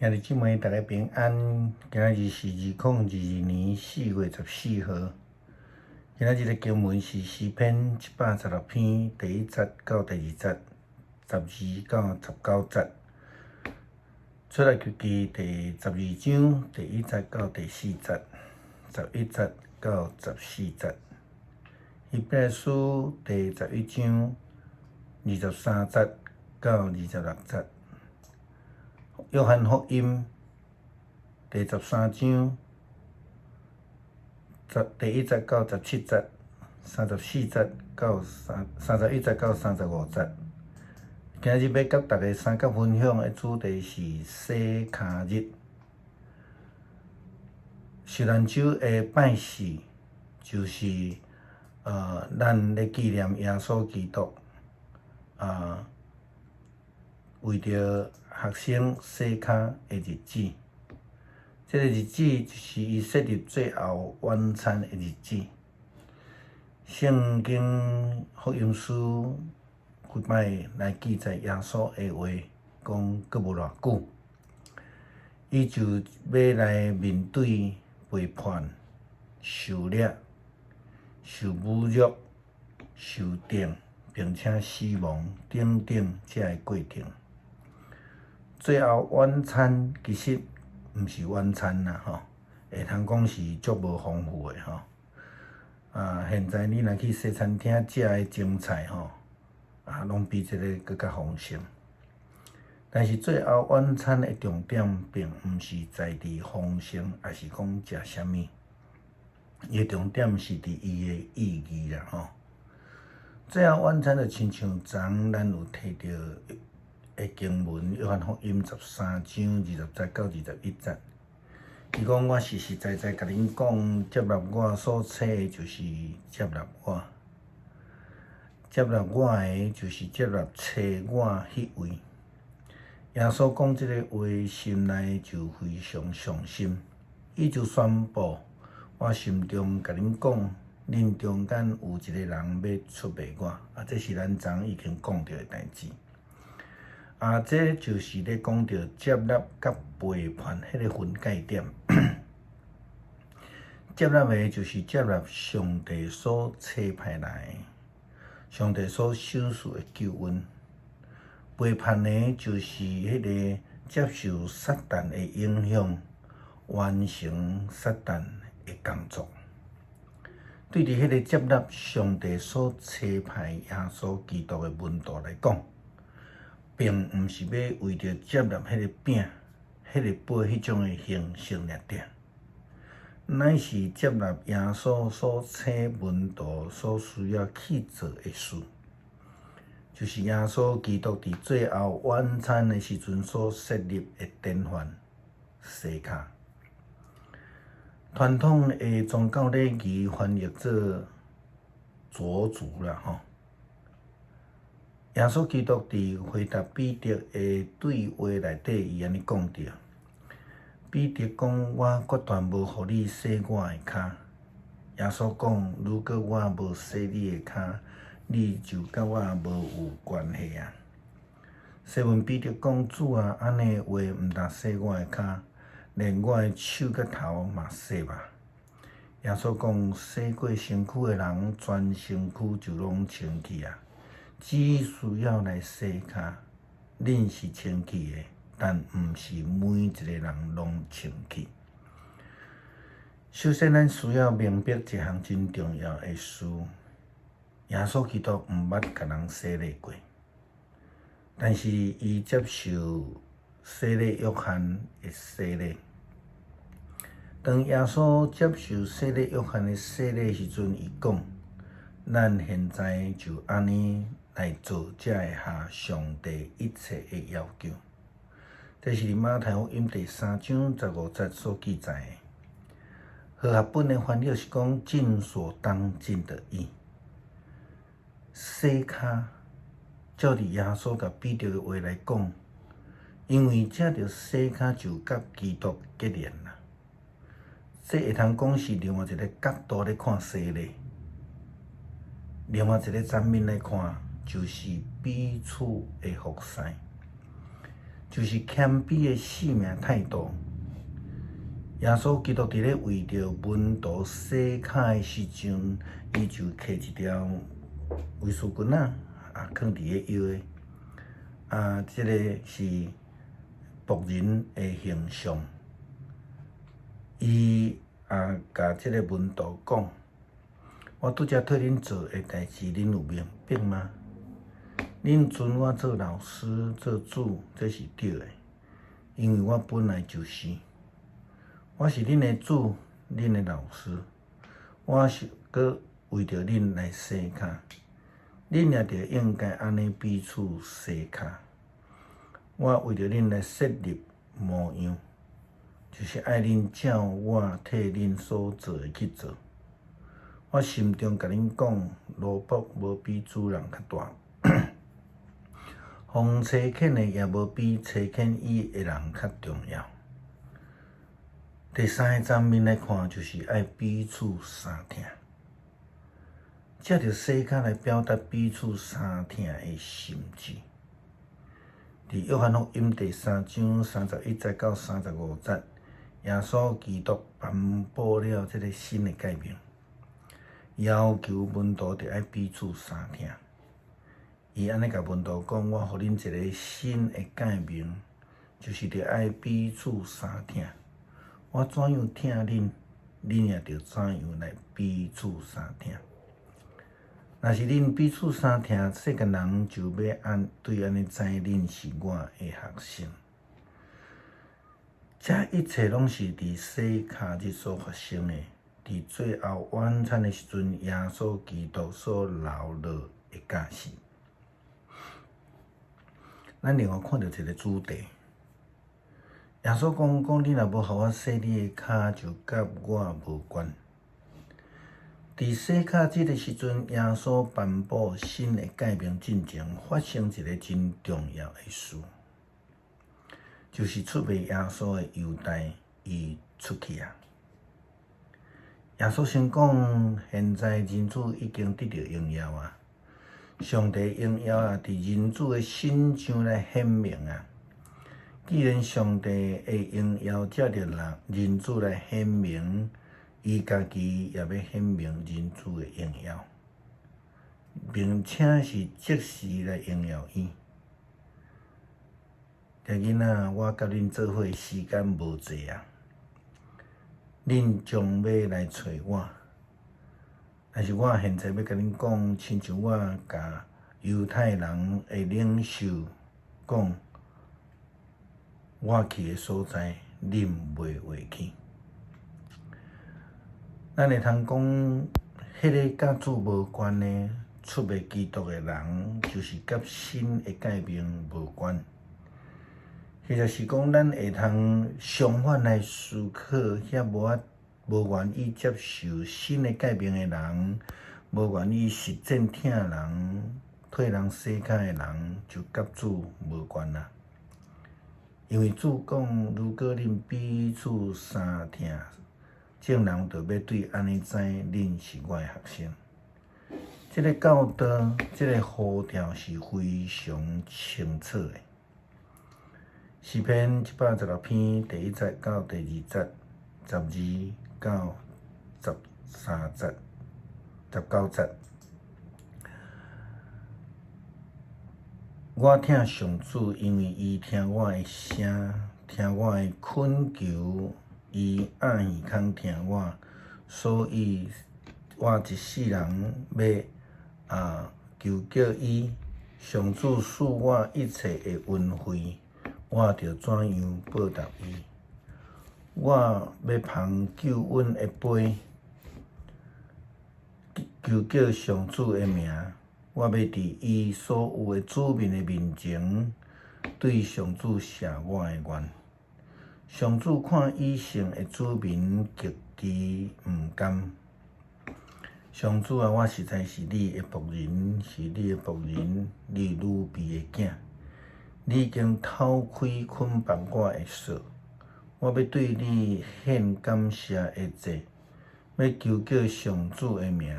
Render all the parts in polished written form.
兄弟姊妹，大家平安。今仔日是2022年4月14号。今仔日的经文是诗篇116篇第1节到第2节，12到19节。出埃及记第12章第1节到第4节，11节到14节。希伯来书第11章23节到26节。约翰福音第13章第1节到17节，34节到31节到35节。今日要甲大家三角分享的主题是洗骹日。受难周的拜祀就是咱咧纪念耶稣基督为着学生洗骹的日子。这个日子就是伊设立最后晚餐的日子。圣经福音书几摆来记载耶稣的话，讲阁无偌久，伊就要来面对背叛、受掠、受侮辱、受定，并且死亡等等这个过程。最后晚餐其实毋是晚餐啦，会通讲是足无丰富的现在你若去西餐厅食的精菜拢比这个更较丰盛。但是最后晚餐的重点并毋是在伫丰盛，也是讲食啥物。伊的重点是伫伊的意义啦，最后晚餐就亲像昨咱有摕到的经文，约翰福音13章20节到21节。伊讲：我实实在在甲恁讲，接纳我所册的，就是接纳我；接纳我的，就是接纳册我迄位。耶稣讲即个话，心内就非常上心。伊就宣布：我心中甲恁讲，恁中间有一个人要出卖我。这是咱昨已经讲到的代志。这就是咧讲到接纳甲背叛迄个分界点。接纳的就是接纳上帝所册派来，上帝所赏赐的救恩；背叛的就是迄个接受撒旦的影响，完成撒旦的工作。对伫迄个接纳上帝所册派耶稣基督的门徒来讲，并毋是要为着接纳迄个饼、迄个杯迄种的形式尔定，乃是接纳耶稣所册门徒所需要去做的事，就是耶稣基督伫最后晚餐的时阵所设立的典范——洗骹。传统的宗教礼仪翻译做濯足啦，耶稣基督伫回答彼得的对话内底，伊安尼讲着：彼得讲，我决断无互你洗我的骹。耶稣讲，如果我无洗你的骹，你就甲我无有关系啊。西门彼得讲，主啊，安尼话毋但洗我的骹，连我的手甲头嘛洗吧。耶稣讲，洗过身躯的人，全身躯就拢清气啊。只需要来洗骹，恁是清气的，但毋是每一个人拢清气。首先，咱需要明白一项真重要的事：耶稣基督毋捌甲人洗礼过，但是伊接受洗礼约翰的洗礼。当耶稣接受洗礼约翰的洗礼时阵，伊讲：咱现在就安尼来做，才会合上帝一切的要求。这是马太福音第3章15节所记载的。和合本的翻译是讲尽所当尽的义。洗骹，照伫耶稣甲彼得的话来讲，因为这着洗骹就甲基督结连啦。这会通讲是另外一个角度咧看洗礼。另外一个层面来看，就是彼此的服侍。就是谦卑的生命态度。耶稣基督伫咧为着门徒洗骹的时阵，伊就摕一条卫士裙仔放伫个腰的，即个是仆人的形象。伊甲即个门徒讲：我拄则替恁做的代志，恁有明白吗？恁尊我做老师、做主，这是对的，因为我本来就是。我是恁的主，恁的老师。我是搁为着恁来洗骹，恁也着应该安尼彼此洗骹。我为着恁来设立模样，就是爱恁照我替恁所做的去做。我心中甲恁讲，奴仆无比主人较大，逢差遣的也无比差遣伊的人较重要。第三个层面来看，就是爱彼此相听，借着洗骹来表达彼此相听的心志。伫约翰福音第3章31节到35节，耶稣基督颁布了这个新的诫命，要求门徒着爱彼此相听。伊安尼甲门徒讲：我互恁一个新的诫命，就是着爱彼此相听。我怎样听恁，恁也着怎样来彼此相听。若是恁彼此相听，世间人就要对安尼知恁是我的学生。这一切拢是伫洗骹日所发生的，伫最后晚餐的时阵，耶稣基督所留落的教示。咱另外看到一个主题。耶稣讲，你若无互我洗你的骹，就甲我无关。伫洗骹即个时阵，耶稣颁布新的诫命进前，发生一个真重要的事，就是出卖耶稣的犹大伊出去啊。耶稣先讲，现在人子已经得到荣耀啊，上帝荣耀伫人子的身上来显明啊。既然上帝的荣耀借着人子来显明，伊家己也要显明人子的荣耀，并且是即时来荣耀伊。囝囡仔，我甲恁做伙时间无济啊，恁将要来找我。但是我现在要甲恁讲，亲像我甲犹太人的领袖讲。我去的所在，恁袂回去。咱会通讲，迄个甲主无关的出卖基督的人，就是甲新的诫命无关。或者是讲，咱会通相反来思考，遐无愿意接受新的诫命的人，无愿意实践听人、替人洗骹的人，就甲主无关啦。因为主讲，如果恁彼此相听，众人就要对安尼知恁是我的学生。这个教导，这个呼召是非常清楚的。诗篇116篇第1节到第2节，12到13节，19节。我听上主，因为伊听我的声，听我的恳求，伊暗耳孔听我，所以我一世人要求叫伊。上主赐我一切的恩惠，我着怎样报答伊？我要捧救恩的杯，求叫上主的名。我要伫伊所有的子民的面前，对上主写我的愿。上主看以色列的子民极其毋甘。上主啊，我实在是你的仆人，是你的仆人，你女婢的囝。你已经偷开捆绑我的锁，我要对你献感谢的祭，要求叫上主的名。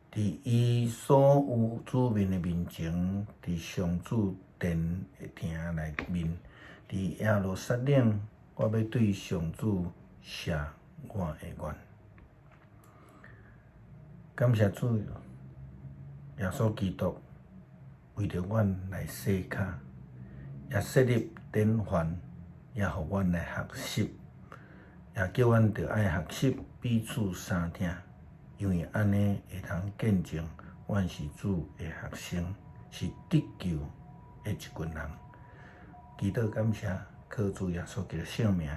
伫伊所有子民的面前，伫上主殿的厅内面，伫耶路撒冷，我要对上主写我的愿。感谢主，耶稣基督为着阮来洗骹，也设立典范，也互阮来学习，也叫阮着爱学习彼此相听，因为安尼会通见证阮是主的学生，是得救的一群人。祈祷感谢，靠主耶稣基督圣名，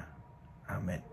阿门。